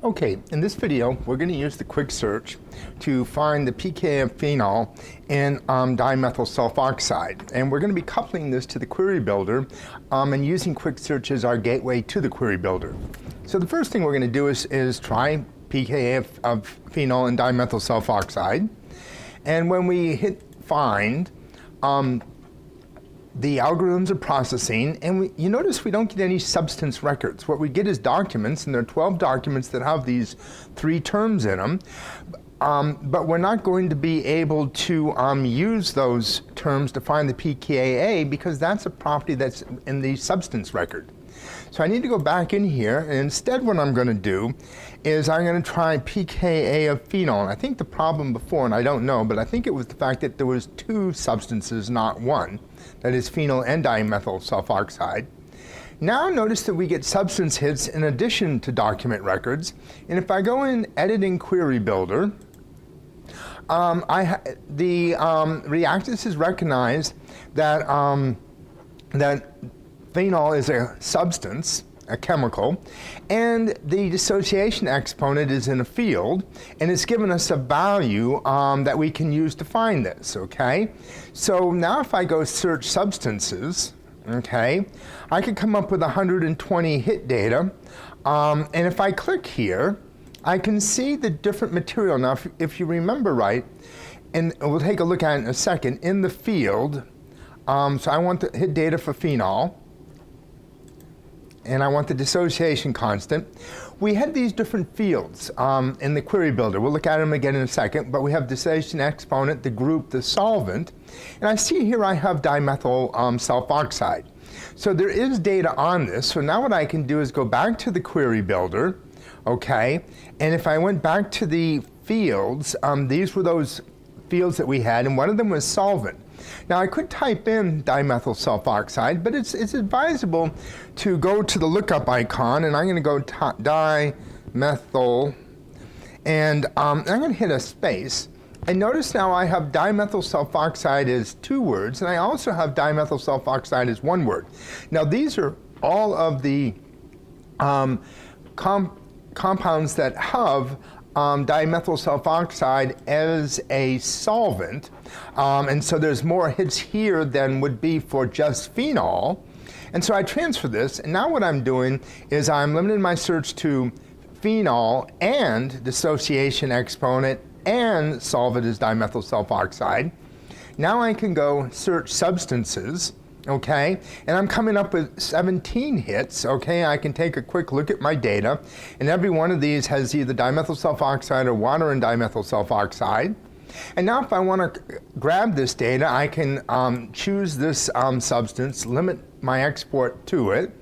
Okay, in this video, we're going to use the quick search to find the pKa of phenol in dimethyl sulfoxide. And we're going to be coupling this to the query builder and using quick search as our gateway to the query builder. So the first thing we're going to do is try pKa of phenol and dimethyl sulfoxide. And when we hit find, the algorithms are processing, and you notice we don't get any substance records. What we get is documents, and there are 12 documents that have these 3 terms in them, but we're not going to be able to use those terms to find the pKa because that's a property that's in the substance record. So I need to go back in here, and instead what I'm going to do is I'm going to try pKa of phenol. And I think the problem before, and I don't know, but I think it was the fact that there was 2 substances, not 1. That is phenol and dimethyl sulfoxide. Now notice that we get substance hits in addition to document records. And if I go in Editing Query Builder, Reaxys has recognized that, that phenol is a substance, a chemical, and the dissociation exponent is in a field, and it's given us a value that we can use to find this, okay? So now if I go search substances, okay, I could come up with 120 hit data, and if I click here, I can see the different material. Now, if you remember right, and we'll take a look at it in a second, in the field, so I want the hit data for phenol, and I want the dissociation constant. We had these different fields in the query builder. We'll look at them again in a second, but we have dissociation exponent, the group, the solvent, and I see here I have dimethyl sulfoxide. So there is data on this, so now what I can do is go back to the query builder, okay, and if I went back to the fields, these were those fields that we had, and one of them was solvent. Now I could type in dimethyl sulfoxide, but it's advisable to go to the lookup icon, and I'm going to go dimethyl, and I'm going to hit a space. And notice now I have dimethyl sulfoxide as 2 words, and I also have dimethyl sulfoxide as 1 word. Now these are all of the compounds that have dimethyl sulfoxide as a solvent, and so there's more hits here than would be for just phenol. And so I transfer this, and now what I'm doing is I'm limiting my search to phenol and dissociation exponent and solvent is dimethyl sulfoxide. Now I can go search substances, okay, and I'm coming up with 17 hits, okay. I can take a quick look at my data, and every one of these has either dimethyl sulfoxide or water and dimethyl sulfoxide. And now if I want to grab this data, I can choose this substance, limit my export to it,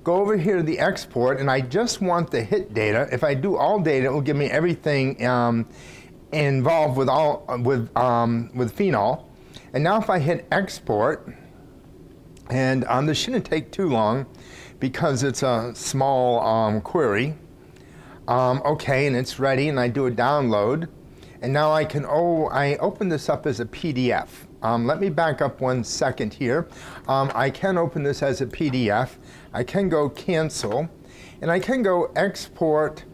go over here to the export, and I just want the hit data. If I do all data, it will give me everything involved with phenol. And now if I hit export, and this shouldn't take too long because it's a small query. Okay, and it's ready, and I do a download. And now I can, I open this up as a PDF. Let me back up 1 second here. I can open this as a PDF. I can go cancel, and I can go export,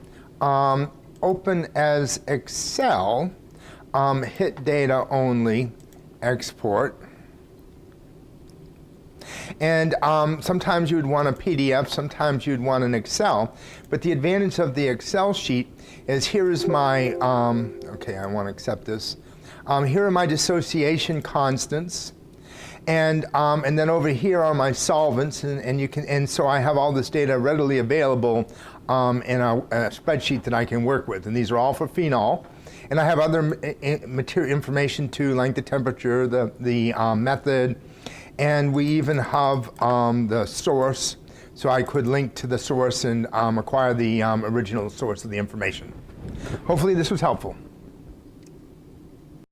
open as Excel, hit data only, export. And sometimes you would want a PDF, sometimes you'd want an Excel. But the advantage of the Excel sheet is here is my, okay, I want to accept this. Here are my dissociation constants. And then over here are my solvents, and so I have all this data readily available in a spreadsheet that I can work with. And these are all for phenol. And I have other material information too, like the temperature, the method, and we even have the source, so I could link to the source and acquire the original source of the information. Hopefully this was helpful.